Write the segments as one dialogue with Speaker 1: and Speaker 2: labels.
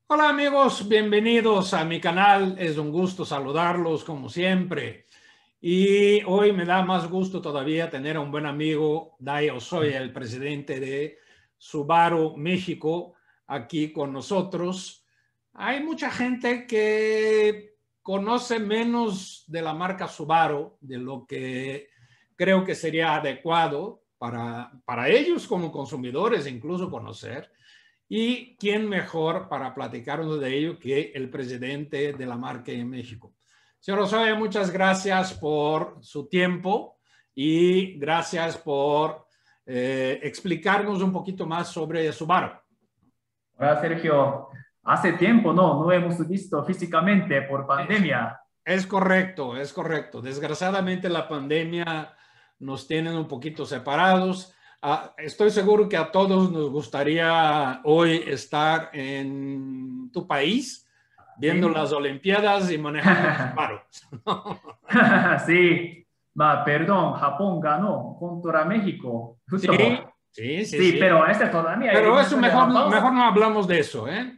Speaker 1: Hola amigos, bienvenidos a mi canal. Es un gusto saludarlos como siempre. Y hoy me da más gusto todavía tener a un buen amigo, Dai Osoya, el presidente de Subaru México, aquí con nosotros. Hay mucha gente que conoce menos de la marca Subaru de lo que creo que sería adecuado para ellos como consumidores incluso conocer. ¿Y quién mejor para platicarnos de ello que el presidente de la marca en México? Señor Osoya, muchas gracias por su tiempo y gracias por explicarnos un poquito más sobre Subaru.
Speaker 2: Hola Sergio, hace tiempo no hemos visto físicamente por
Speaker 1: Es,
Speaker 2: pandemia.
Speaker 1: es correcto, es correcto. Desgraciadamente la pandemia nos tiene un poquito separados. Estoy seguro que a todos nos gustaría hoy estar en tu país, viendo
Speaker 2: ¿Sí?
Speaker 1: las Olimpiadas y manejando un Subaru.
Speaker 2: Sí, perdón, Japón ganó contra México,
Speaker 1: Sí,
Speaker 2: fútbol.
Speaker 1: sí, sí,
Speaker 2: Sí,
Speaker 1: sí.
Speaker 2: pero este todavía
Speaker 1: Pero eso
Speaker 2: eliminatoria,
Speaker 1: mejor
Speaker 2: vamos.
Speaker 1: no hablamos de eso, ¿eh?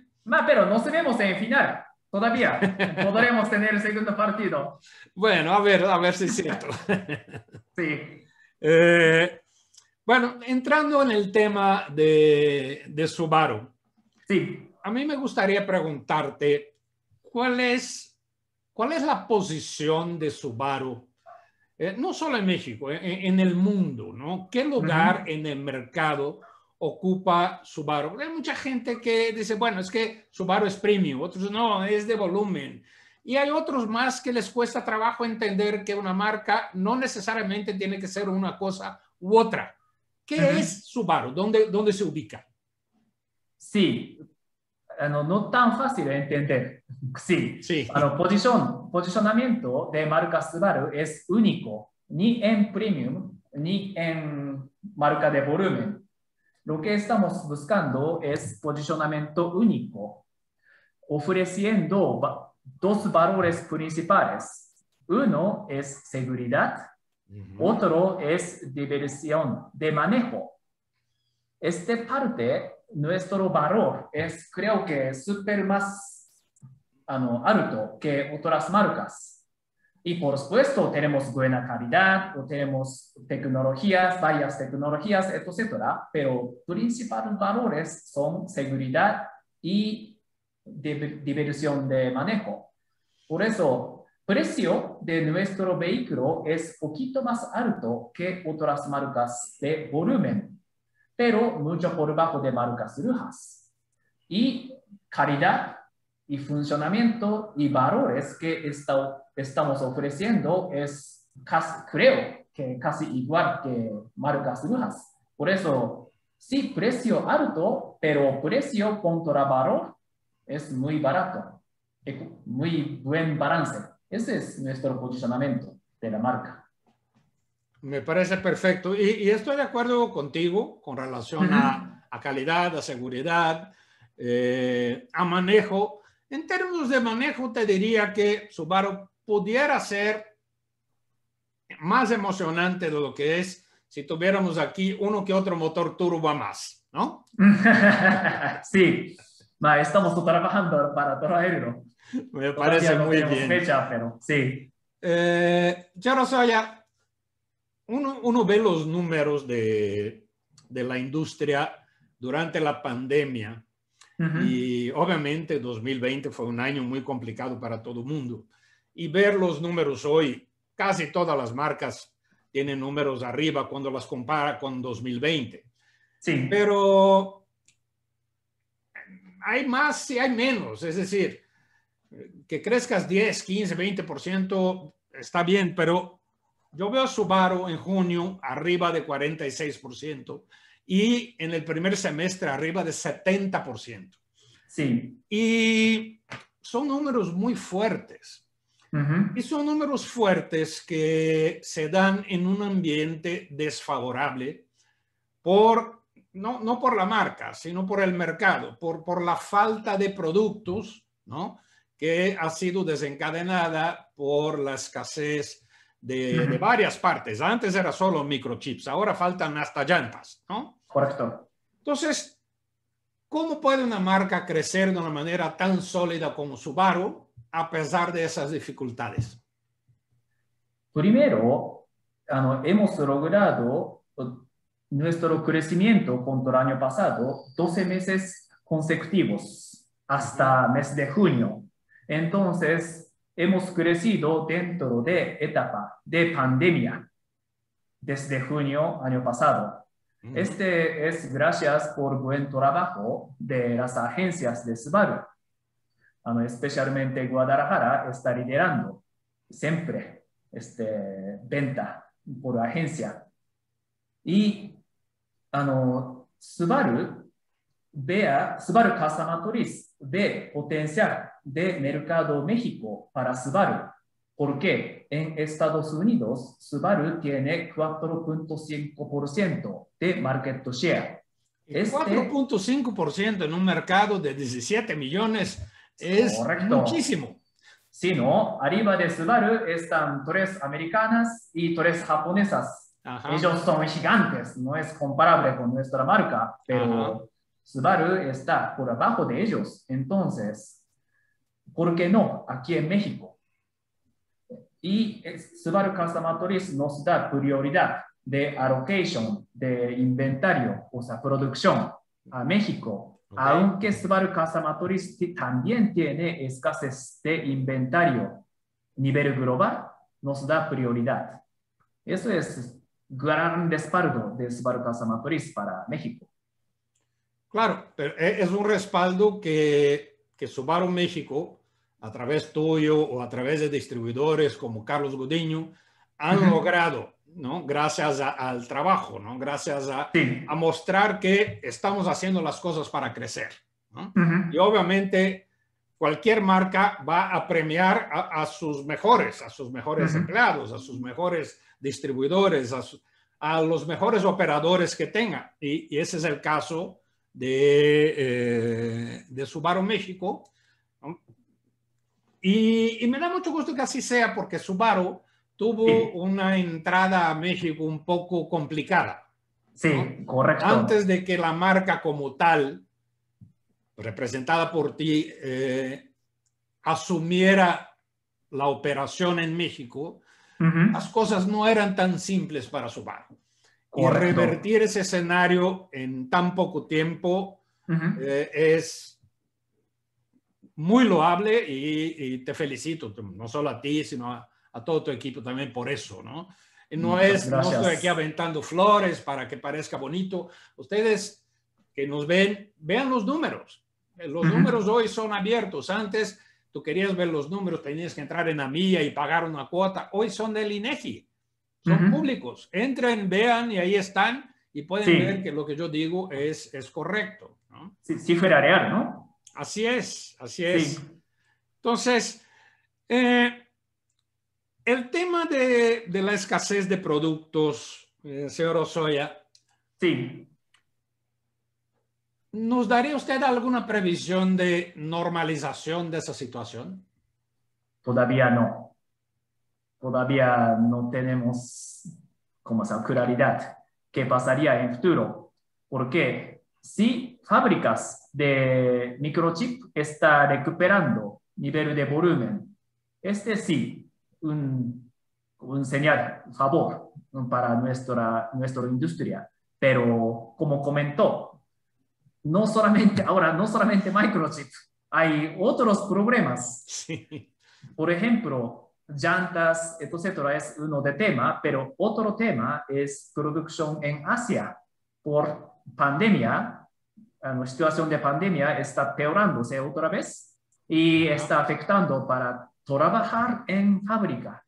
Speaker 2: Pero nos vemos en final, todavía. Podremos tener el segundo partido.
Speaker 1: Bueno, a ver si es cierto.
Speaker 2: Sí,
Speaker 1: Eh, bueno, entrando en el tema de Subaru,
Speaker 2: sí.
Speaker 1: a mí me gustaría preguntarte cuál es, cuál es la posición de Subaru, no solo en México, en el mundo, ¿no? ¿Qué lugar
Speaker 2: Ujú.
Speaker 1: en el mercado ocupa Subaru? Hay mucha gente que dice, bueno, es que Subaru es premium, otros no, es de volumen. Y hay otros más que les cuesta trabajo entender que una marca no necesariamente tiene que ser una cosa u otra. ¿Qué
Speaker 2: Ujú.
Speaker 1: es Subaru? Dónde se ubica?
Speaker 2: Sí, no tan fácil de entender. Sí,
Speaker 1: Sí.
Speaker 2: posicionamiento de marca Subaru es único, ni en premium, ni en marca de volumen. Lo que estamos buscando es posicionamiento único, ofreciendo dos valores principales. Uno es seguridad,
Speaker 1: Uh -huh.
Speaker 2: otro es diversión de manejo. Este parte, nuestro valor es, creo que, súper más alto que otras marcas. Y por supuesto, tenemos buena calidad, o tenemos tecnologías, varias tecnologías, etcétera, pero principales valores son seguridad y diversión de manejo. Por eso, precio de nuestro vehículo es poquito más alto que otras marcas de volumen, pero mucho por debajo de marcas rojas. Y calidad y funcionamiento y valores que estamos ofreciendo es casi, creo que casi igual que marcas rojas. Por eso, sí, precio alto, pero precio contra valor es muy barato, muy buen balance. Ese es nuestro posicionamiento de la marca.
Speaker 1: Me parece perfecto. Y estoy de acuerdo contigo con
Speaker 2: Uh
Speaker 1: relación
Speaker 2: -huh.
Speaker 1: a calidad, a seguridad, a manejo. En términos de manejo, te diría que Subaru pudiera ser más emocionante de lo que es si tuviéramos aquí uno que otro motor turbo más, ¿no?
Speaker 2: Sí, estamos trabajando para traerlo.
Speaker 1: Me
Speaker 2: Todavía
Speaker 1: parece
Speaker 2: no
Speaker 1: muy
Speaker 2: tenemos
Speaker 1: bien.
Speaker 2: fecha, pero sí.
Speaker 1: Ya no sé, ya uno ve los números de la industria durante la pandemia.
Speaker 2: Uh -huh.
Speaker 1: Y obviamente 2020 fue un año muy complicado para todo el mundo. Y ver los números hoy, casi todas las marcas tienen números arriba cuando las compara con 2020.
Speaker 2: Sí.
Speaker 1: Pero hay más y hay menos. Es decir, que crezcas 10, 15, 20% está bien, pero yo veo a Subaru en junio arriba de 46% y en el primer semestre arriba de 70%.
Speaker 2: Sí.
Speaker 1: Y son números muy fuertes.
Speaker 2: Uh -huh.
Speaker 1: Y son números fuertes que se dan en un ambiente desfavorable por, no por la marca, sino por el mercado, por la falta de productos, ¿no? Que ha sido desencadenada por la escasez
Speaker 2: Uh
Speaker 1: de
Speaker 2: -huh.
Speaker 1: varias partes. Antes era solo microchips, ahora faltan hasta llantas, ¿no?
Speaker 2: Correcto.
Speaker 1: Entonces, ¿Cómo puede una marca crecer de una manera tan sólida como Subaru a pesar de esas dificultades?
Speaker 2: Primero, hemos logrado nuestro crecimiento contra el año pasado 12 meses consecutivos hasta mes de junio. Entonces, hemos crecido dentro de etapa de pandemia desde junio año pasado. Este es gracias por buen trabajo de las agencias de Subaru. Especialmente Guadalajara está liderando siempre venta por agencia. Y Subaru Customer Tourist ve potencial de mercado México para Subaru, porque en Estados Unidos Subaru tiene 4.5% de market share.
Speaker 1: 4.5% en un mercado de 17 millones es
Speaker 2: correcto.
Speaker 1: Muchísimo.
Speaker 2: Sí, ¿no? Arriba de Subaru están 3 americanas y 3 japonesas. Ajá. Ellos son gigantes, no es comparable con nuestra marca, pero ajá, Subaru está por abajo de ellos. Entonces, ¿por qué no aquí en México? Y Subaru Customer Tourist nos da prioridad de allocation, de inventario, o sea, producción a México. Okay. Aunque Subaru Customer Tourist también tiene escasez de inventario nivel global, nos da prioridad. Eso es gran respaldo de Subaru Customer Tourist para México.
Speaker 1: Claro, pero es un respaldo que Subaru México, a través tuyo o a través de distribuidores como Carlos Gudiño, han logrado, ¿no? Gracias al trabajo, ¿no? Gracias a mostrar que estamos haciendo las cosas para crecer, ¿no? Y obviamente cualquier marca va a premiar a sus mejores empleados, a sus mejores distribuidores, a los mejores operadores que tenga. Y ese es el caso de Subaru México, ¿no? Y me da mucho gusto que así sea, porque Subaru tuvo una entrada a México un poco complicada.
Speaker 2: Sí,
Speaker 1: ¿no?
Speaker 2: Correcto.
Speaker 1: Antes de que la marca como tal, representada por ti, asumiera la operación en México, las cosas no eran tan simples para Subaru. Correcto. Y revertir ese escenario en tan poco tiempo es muy loable y te felicito, no solo a ti, sino a todo tu equipo también por eso, ¿no? No estoy aquí aventando flores para que parezca bonito. Ustedes que nos ven, vean los números. Los números hoy son abiertos. Antes tú querías ver los números, tenías que entrar en AMIA y pagar una cuota. Hoy son del INEGI. Son públicos. Entren, vean y ahí están y pueden ver que lo que yo digo es correcto, ¿no?
Speaker 2: Sí, cifra real, ¿no?
Speaker 1: Así es, así es. Sí. Entonces, el tema de la escasez de productos, señor Ozoya.
Speaker 2: Sí.
Speaker 1: ¿Nos daría usted alguna previsión de normalización de esa situación?
Speaker 2: Todavía no. Todavía no tenemos claridad qué pasaría en el futuro. Porque si fábricas de microchip están recuperando nivel de volumen, sí, un señal, favor para nuestra industria. Pero como comentó, no solamente microchip, hay otros problemas.
Speaker 1: Sí.
Speaker 2: Por ejemplo, llantas, etcétera, es uno de tema, pero otro tema es producción en Asia. Por pandemia, la situación de pandemia está peorándose otra vez y está afectando para trabajar en fábrica.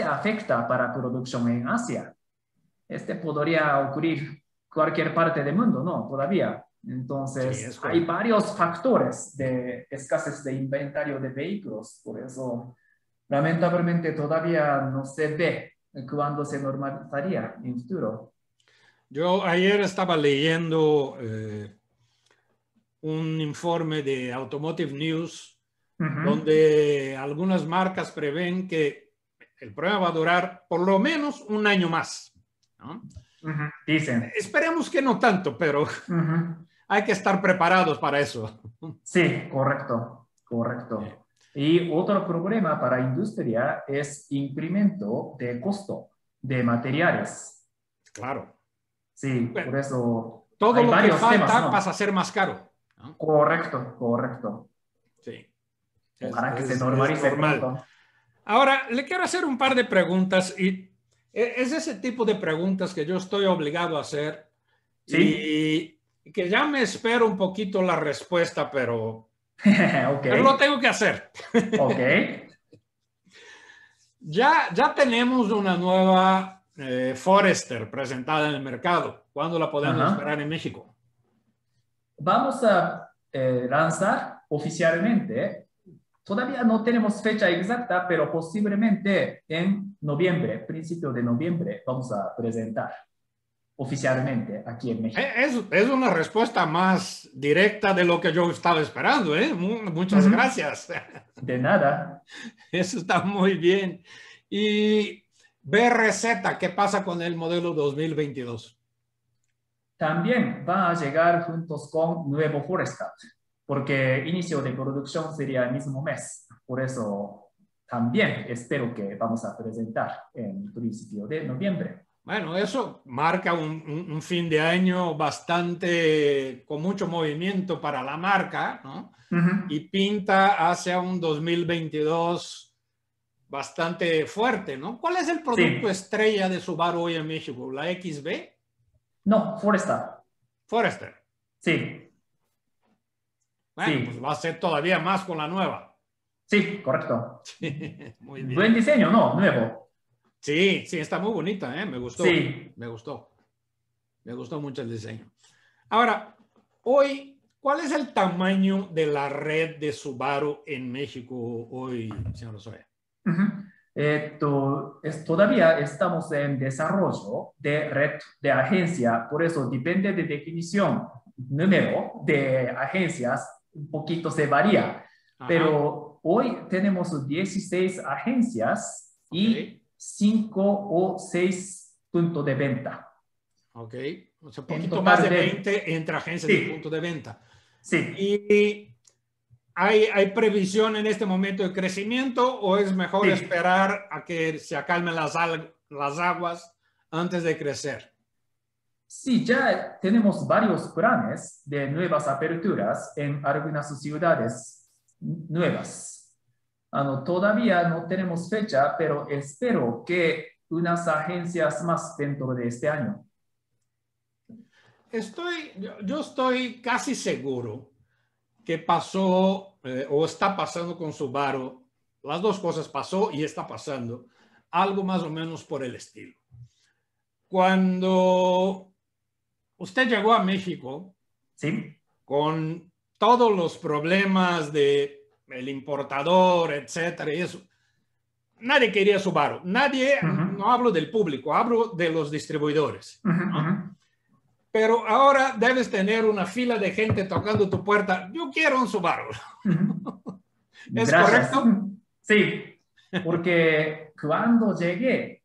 Speaker 2: Afecta para producción en Asia. Podría ocurrir cualquier parte del mundo, ¿no? Todavía. Entonces, sí, hay varios factores de escasez de inventario de vehículos. Por eso, lamentablemente, todavía no se ve cuándo se normalizaría en el futuro.
Speaker 1: Yo ayer estaba leyendo un informe de Automotive News donde algunas marcas prevén que el problema va a durar por lo menos un año más, ¿no?
Speaker 2: Dicen.
Speaker 1: Esperemos que no tanto, pero hay que estar preparados para eso.
Speaker 2: Sí, correcto, correcto. Y otro problema para la industria es incremento de costo de materiales.
Speaker 1: Claro.
Speaker 2: Sí,
Speaker 1: Bueno,
Speaker 2: por eso
Speaker 1: todo
Speaker 2: hay
Speaker 1: lo que
Speaker 2: varios temas,
Speaker 1: falta
Speaker 2: ¿no?
Speaker 1: pasa a ser más caro, ¿no?
Speaker 2: Correcto, correcto.
Speaker 1: Sí,
Speaker 2: Ojalá que se
Speaker 1: es
Speaker 2: normalice
Speaker 1: normal.
Speaker 2: pronto.
Speaker 1: Ahora, le quiero hacer un par de preguntas y es ese tipo de preguntas que yo estoy obligado a hacer
Speaker 2: ¿Sí?
Speaker 1: y que ya me espero un poquito la respuesta,
Speaker 2: Ok,
Speaker 1: pero lo tengo que hacer.
Speaker 2: ok.
Speaker 1: Ya tenemos una nueva Forester presentada en el mercado. ¿Cuándo la podemos esperar
Speaker 2: Ajá.
Speaker 1: en México?
Speaker 2: Vamos a lanzar oficialmente. Todavía no tenemos fecha exacta, pero posiblemente en noviembre, principio de noviembre, vamos a presentar oficialmente aquí en México.
Speaker 1: Es una respuesta más directa de lo que yo estaba esperando, ¿eh? Muchas
Speaker 2: Ujú.
Speaker 1: gracias.
Speaker 2: De nada.
Speaker 1: Eso está muy bien. Y BRZ, ¿qué pasa con el modelo 2022?
Speaker 2: También va a llegar juntos con nuevo Forestat, porque inicio de producción sería el mismo mes. Por eso también espero que vamos a presentar en principio de noviembre.
Speaker 1: Bueno, eso marca un fin de año bastante con mucho movimiento para la marca, ¿no?
Speaker 2: Ujú.
Speaker 1: Y pinta hacia un 2022 bastante fuerte, ¿no? ¿Cuál es el producto
Speaker 2: Sí,
Speaker 1: estrella de Subaru hoy en México? ¿La XB?
Speaker 2: no, Forestat.
Speaker 1: Forester.
Speaker 2: Sí,
Speaker 1: Bueno, pues
Speaker 2: sí,
Speaker 1: va a ser todavía más con la nueva.
Speaker 2: sí, correcto.
Speaker 1: Muy
Speaker 2: Buen
Speaker 1: bien.
Speaker 2: diseño, ¿no? Nuevo.
Speaker 1: Sí, sí, está muy bonita, ¿eh? Me gustó,
Speaker 2: Sí.
Speaker 1: me gustó. Me gustó mucho el diseño. Ahora, hoy, ¿cuál es el tamaño de la red de Subaru en México hoy, señor Osoya?
Speaker 2: Ujú. Todavía estamos en desarrollo de red de agencia, por eso depende de definición, número de agencias, un poquito se varía,
Speaker 1: Ajá,
Speaker 2: pero hoy tenemos 16 agencias
Speaker 1: ok,
Speaker 2: y 5 o 6 puntos de venta.
Speaker 1: ok. O sea, un
Speaker 2: En
Speaker 1: poquito más
Speaker 2: total
Speaker 1: de
Speaker 2: de,
Speaker 1: 20 entre agencias y puntos
Speaker 2: sí,
Speaker 1: de venta.
Speaker 2: sí,
Speaker 1: ¿Y hay previsión en este momento de crecimiento o es mejor
Speaker 2: sí.
Speaker 1: esperar a que se acalmen las aguas antes de crecer?
Speaker 2: Sí, ya tenemos varios planes de nuevas aperturas en algunas ciudades nuevas. Todavía no tenemos fecha, pero espero que unas agencias más dentro de este año.
Speaker 1: Yo estoy casi seguro que pasó o está pasando con Subaru. Las dos cosas pasó y está pasando. Algo más o menos por el estilo. Cuando usted llegó a México
Speaker 2: ¿Sí?
Speaker 1: con todos los problemas de el importador, etcétera, y eso, nadie quería Subaru. Nadie,
Speaker 2: Ujú,
Speaker 1: no hablo del público, hablo de los distribuidores,
Speaker 2: ujú,
Speaker 1: ¿no?
Speaker 2: ujú,
Speaker 1: Pero ahora debes tener una fila de gente tocando tu puerta. Yo quiero un Subaru.
Speaker 2: ujú.
Speaker 1: ¿Es
Speaker 2: Gracias.
Speaker 1: correcto?
Speaker 2: Sí, porque cuando llegué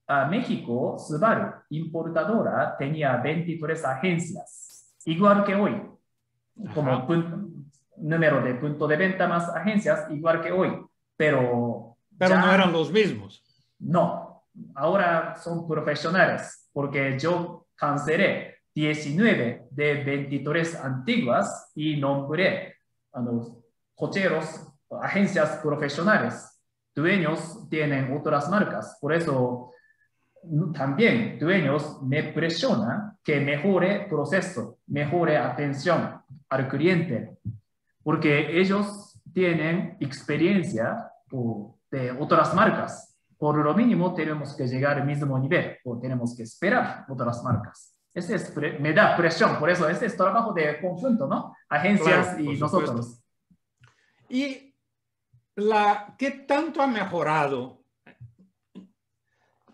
Speaker 2: a México, Subaru, importadora, tenía 23 agencias, igual que hoy. Como
Speaker 1: Ajá.
Speaker 2: número de punto de venta más agencias, igual que hoy. Pero
Speaker 1: Pero no eran
Speaker 2: ya
Speaker 1: los mismos.
Speaker 2: no. Ahora son profesionales, porque yo cancelé 19 de 23 antiguas y nombré a los cocheros, agencias profesionales. Dueños tienen otras marcas. Por eso también dueños me presionan que mejore proceso, mejore atención al cliente, porque ellos tienen experiencia de otras marcas. Por lo mínimo tenemos que llegar al mismo nivel o tenemos que esperar otras marcas. Me da presión, por eso este es trabajo de conjunto, ¿no?
Speaker 1: Claro,
Speaker 2: Agencias
Speaker 1: por
Speaker 2: y
Speaker 1: supuesto.
Speaker 2: nosotros.
Speaker 1: ¿Y qué tanto ha mejorado?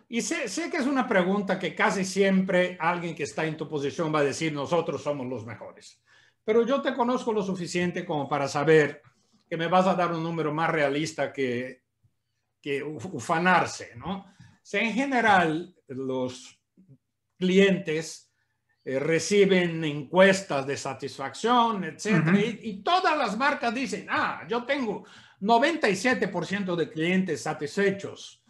Speaker 1: Y sé que es una pregunta que casi siempre alguien que está en tu posición va a decir, nosotros somos los mejores. Pero yo te conozco lo suficiente como para saber que me vas a dar un número más realista que ufanarse, ¿no? O sea, en general, los clientes reciben encuestas de satisfacción, etcétera, y todas las marcas dicen, yo tengo 97% de clientes satisfechos,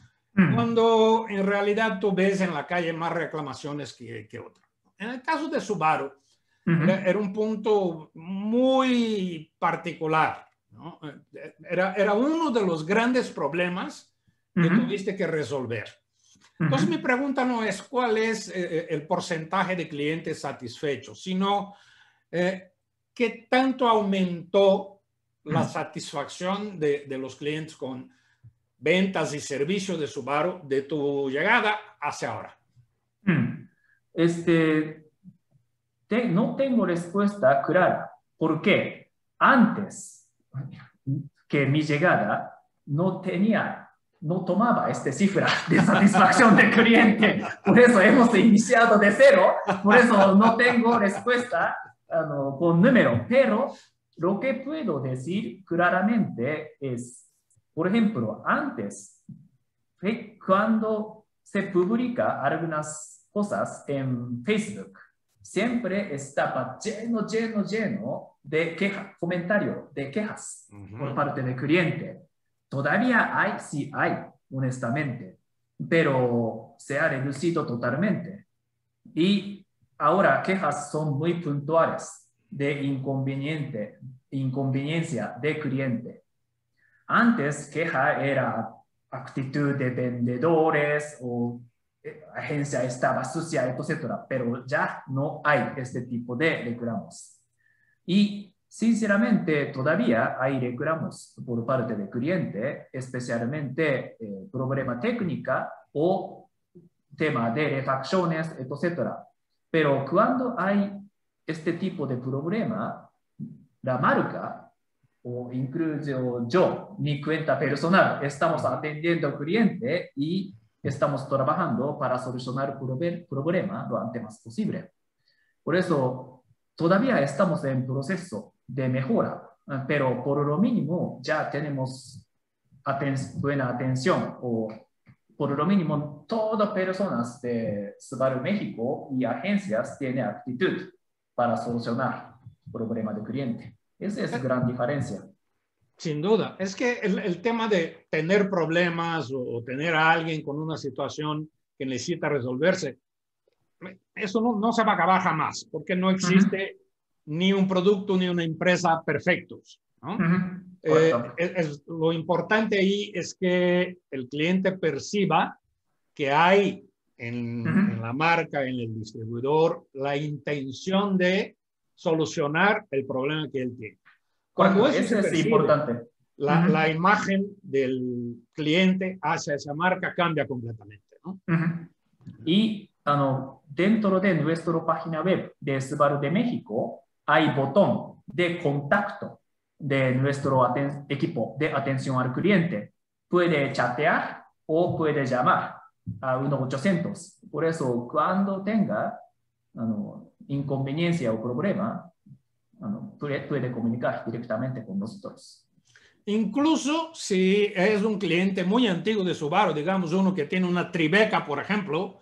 Speaker 1: cuando en realidad tú ves en la calle más reclamaciones que otras. En el caso de Subaru, era un punto muy particular, ¿no? Era uno de los grandes problemas que tuviste que resolver. Entonces, mi pregunta no es cuál es el porcentaje de clientes satisfechos, sino qué tanto aumentó la satisfacción de los clientes con ventas y servicios de Subaru de tu llegada hacia ahora.
Speaker 2: No tengo respuesta clara. ¿Por qué? Antes que mi llegada no tomaba esta cifra de satisfacción del cliente. Por eso hemos iniciado de cero. Por eso no tengo respuesta con número. Pero lo que puedo decir claramente es, por ejemplo, antes, cuando se publica algunas cosas en Facebook, siempre estaba lleno de comentarios, de quejas por parte del cliente. Todavía sí hay, honestamente, pero se ha reducido totalmente. Y ahora quejas son muy puntuales de inconveniencia del cliente. Antes queja era actitud de vendedores o agencia estaba sucia, etc. Pero ya no hay este tipo de reclamos. Y sinceramente todavía hay reclamos por parte del cliente, especialmente problema técnica o tema de refacciones, etc. Pero cuando hay este tipo de problema, la marca o incluso yo, mi cuenta personal, estamos atendiendo al cliente y estamos trabajando para solucionar el problema lo antes más posible. Por eso, todavía estamos en proceso de mejora, pero por lo mínimo ya tenemos buena atención o por lo mínimo todas personas de Subaru México y agencias tienen actitud para solucionar el problema del cliente. Esa es la gran diferencia.
Speaker 1: Sin duda. Es que el tema de tener problemas o tener a alguien con una situación que necesita resolverse, eso no se va a acabar jamás, porque no existe ni un producto ni una empresa perfectos, ¿no? Lo importante ahí es que el cliente perciba que hay en la marca, en el distribuidor, la intención de solucionar el problema que él tiene. Cuando eso se percibe,
Speaker 2: importante.
Speaker 1: La imagen del cliente hacia esa marca cambia completamente, ¿no?
Speaker 2: Y dentro de nuestra página web de Subaru de México hay botón de contacto de nuestro equipo de atención al cliente. Puede chatear o puede llamar a 1-800. Por eso, cuando tenga inconveniencia o problema, puede comunicar directamente con nosotros.
Speaker 1: Incluso si es un cliente muy antiguo de Subaru, digamos uno que tiene una Tribeca, por ejemplo,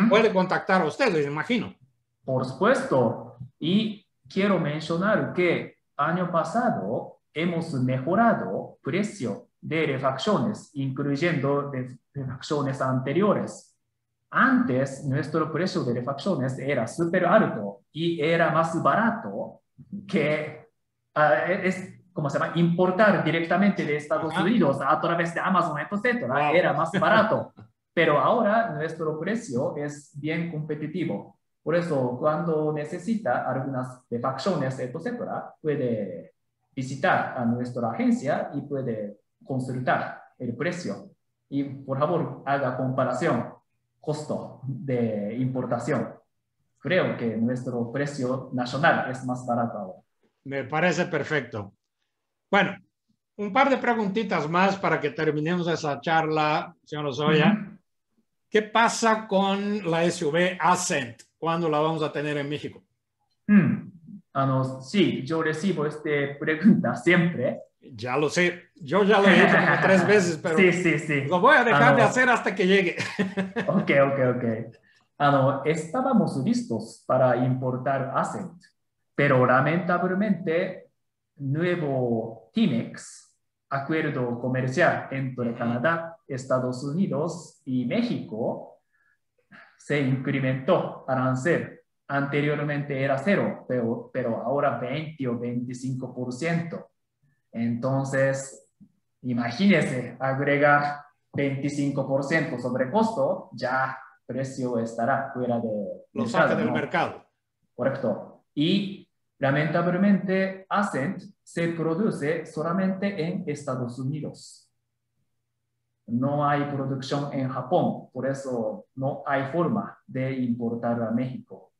Speaker 1: puede contactar a ustedes, imagino.
Speaker 2: Por supuesto. Y quiero mencionar que año pasado hemos mejorado el precio de refacciones, incluyendo refacciones anteriores. Antes, nuestro precio de refacciones era súper alto y era más barato que ¿cómo se llama? Importar directamente de Estados Unidos a través de Amazon, etc. Era más barato. Pero ahora nuestro precio es bien competitivo. Por eso, cuando necesita algunas refacciones, etc., puede visitar a nuestra agencia y puede consultar el precio. Y por favor, haga comparación costo de importación. Creo que nuestro precio nacional es más barato ahora.
Speaker 1: Me parece perfecto. Bueno, un par de preguntitas más para que terminemos esa charla, señor Ozoya. ¿Qué pasa con la SUV Ascent? ¿Cuándo la vamos a tener en México?
Speaker 2: Sí, yo recibo esta pregunta siempre.
Speaker 1: Ya lo sé, yo ya lo he hecho como 3 veces, pero
Speaker 2: sí.
Speaker 1: lo voy a dejar de hacer hasta que llegue.
Speaker 2: Ok. estábamos listos para importar Ascent, pero lamentablemente nuevo TIMEX, acuerdo comercial entre Canadá, Estados Unidos y México, se incrementó arancel. Anteriormente era cero, pero ahora 20 o 25%. Entonces, imagínese agregar 25% sobre costo, ya precio estará fuera de
Speaker 1: Lo
Speaker 2: mercado,
Speaker 1: saca del
Speaker 2: ¿no?
Speaker 1: mercado.
Speaker 2: Correcto. Y lamentablemente, Ascent se produce solamente en Estados Unidos. No hay producción en Japón, por eso no hay forma de importar a México.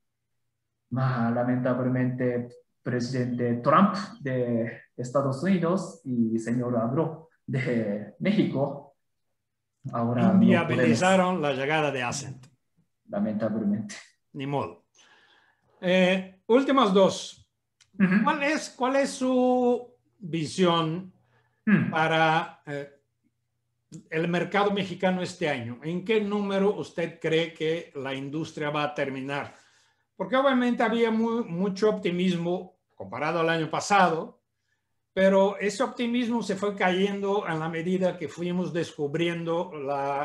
Speaker 2: Lamentablemente, presidente Trump de Estados Unidos y señor Agro de México, ahora no podemos,
Speaker 1: Inviabilizaron la llegada de Ascent.
Speaker 2: lamentablemente.
Speaker 1: Ni modo. Últimas dos.
Speaker 2: Uh-huh.
Speaker 1: ¿Cuál es su visión para el mercado mexicano este año? ¿En qué número usted cree que la industria va a terminar? Porque obviamente había mucho optimismo comparado al año pasado, pero ese optimismo se fue cayendo en la medida que fuimos descubriendo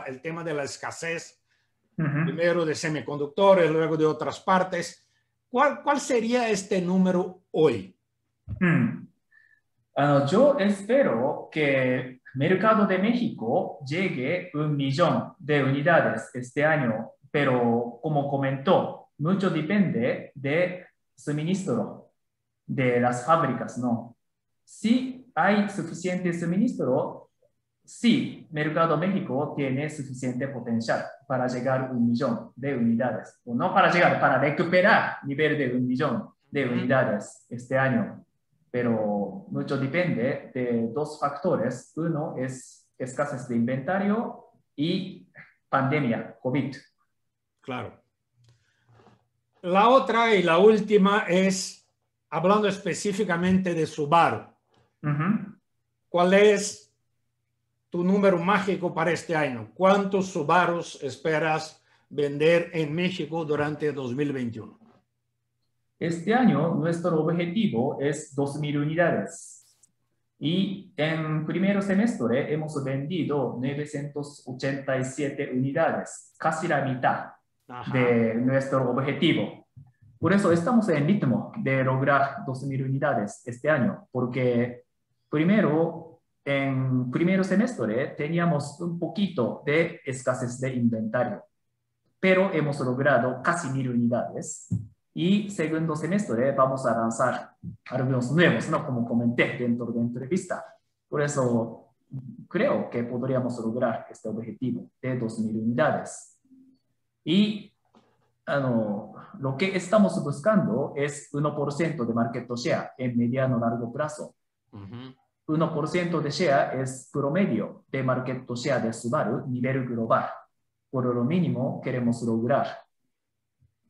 Speaker 1: el tema de la escasez, primero de semiconductores, luego de otras partes. ¿Cuál sería este número hoy?
Speaker 2: Yo espero que el mercado de México llegue 1 millón de unidades este año, pero como comentó, mucho depende de suministro de las fábricas, ¿no? Si hay suficiente suministro, sí, Mercado México tiene suficiente potencial para llegar a 1 millón de unidades, o no para llegar, para recuperar nivel de 1 millón de unidades este año. Pero mucho depende de dos factores. Uno es escasez de inventario y pandemia, COVID.
Speaker 1: Claro. La otra y la última es, hablando específicamente de Subaru. ¿Cuál es tu número mágico para este año? ¿Cuántos Subarus esperas vender en México durante 2021?
Speaker 2: Este año nuestro objetivo es 2,000 unidades. Y en primer semestre hemos vendido 987 unidades, casi la mitad de nuestro objetivo. Por eso estamos en ritmo de lograr 2,000 unidades este año, porque primero, en primer semestre teníamos un poquito de escasez de inventario, pero hemos logrado casi 1,000 unidades. Y segundo semestre vamos a lanzar algunos nuevos, ¿no? Como comenté dentro de la entrevista. Por eso creo que podríamos lograr este objetivo de 2,000 unidades. Y lo que estamos buscando es 1% de market share en mediano largo plazo. 1% de share es promedio de market share de Subaru a nivel global. Por lo mínimo queremos lograr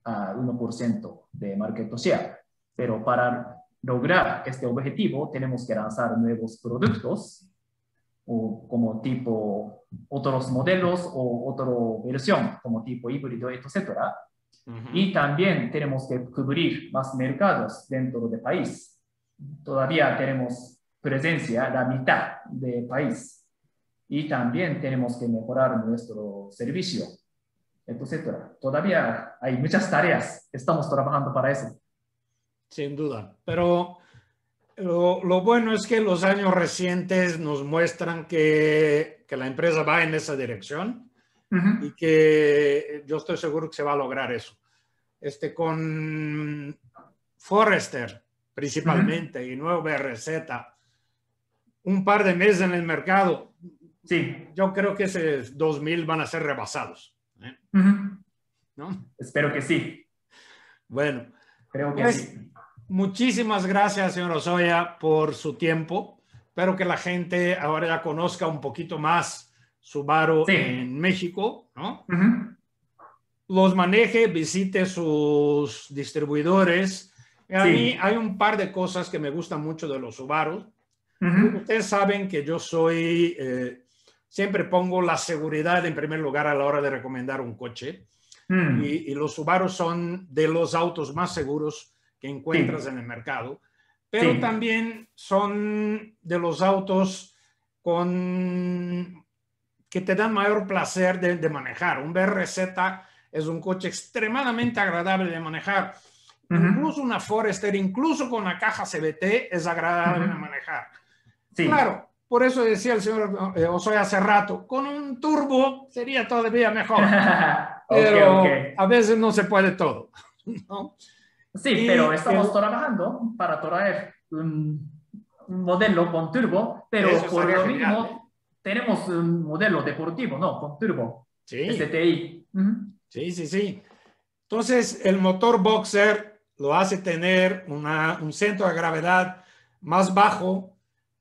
Speaker 2: 1% de market share. Pero para lograr este objetivo tenemos que lanzar nuevos productos o como tipo otros modelos o otra versión como tipo híbrido, etc. Y también tenemos que cubrir más mercados dentro del país. Todavía tenemos presencia la mitad del país. Y también tenemos que mejorar nuestro servicio, etcétera. Todavía hay muchas tareas. Estamos trabajando para eso.
Speaker 1: Sin duda. Pero lo bueno es que los años recientes nos muestran que la empresa va en esa dirección y que yo estoy seguro que se va a lograr eso. Con Forester principalmente y nuevo BRZ, un par de meses en el mercado,
Speaker 2: sí.
Speaker 1: Yo creo que esos 2,000 van a ser rebasados. ¿No?
Speaker 2: Espero que sí.
Speaker 1: Bueno,
Speaker 2: creo que sí.
Speaker 1: Muchísimas gracias, señor Ozoya, por su tiempo. Espero que la gente ahora ya conozca un poquito más Subaru en México, ¿no? Los maneje, visite sus distribuidores. A mí hay un par de cosas que me gustan mucho de los Subaru. Ustedes saben que yo soy, siempre pongo la seguridad en primer lugar a la hora de recomendar un coche. y los Subaru son de los autos más seguros que encuentras en el mercado, pero también son de los autos que te dan mayor placer de manejar. Un BRZ es un coche extremadamente agradable de manejar. Incluso una Forester, incluso con la caja CVT, es agradable de manejar. Claro, por eso decía el señor Osoya hace rato, con un turbo sería todavía mejor. Pero a veces no se puede todo, ¿no?
Speaker 2: Sí, pero estamos trabajando para traer un modelo con turbo, pero por lo mínimo tenemos un modelo deportivo, ¿no? Con turbo.
Speaker 1: Sí.
Speaker 2: STI.
Speaker 1: Sí. Entonces, el motor Boxer lo hace tener un centro de gravedad más bajo,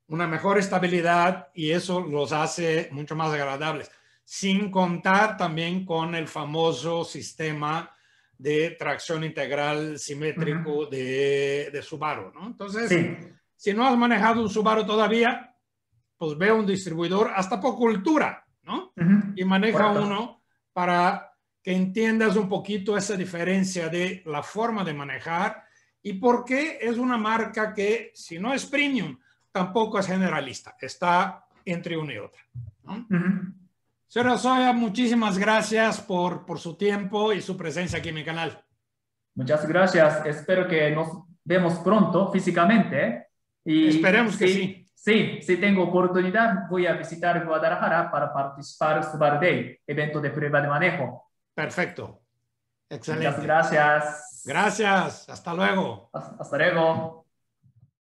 Speaker 1: una mejor estabilidad, y eso los hace mucho más agradables, sin contar también con el famoso sistema de tracción integral simétrico de Subaru, ¿no? Entonces, si no has manejado un Subaru todavía, pues ve a un distribuidor hasta por cultura, ¿no? Y maneja uno para que entiendas un poquito esa diferencia de la forma de manejar y por qué es una marca que, si no es premium, tampoco es generalista. Está entre una y otra, ¿no? Señor Osoya, muchísimas gracias por su tiempo y su presencia aquí en mi canal.
Speaker 2: Muchas gracias. Espero que nos vemos pronto físicamente. Y
Speaker 1: esperemos que sí.
Speaker 2: Sí, si tengo oportunidad, voy a visitar Guadalajara para participar en Subaru Day, evento de prueba de manejo.
Speaker 1: Perfecto. Excelente.
Speaker 2: Muchas gracias.
Speaker 1: Gracias. Hasta luego.
Speaker 2: Hasta luego.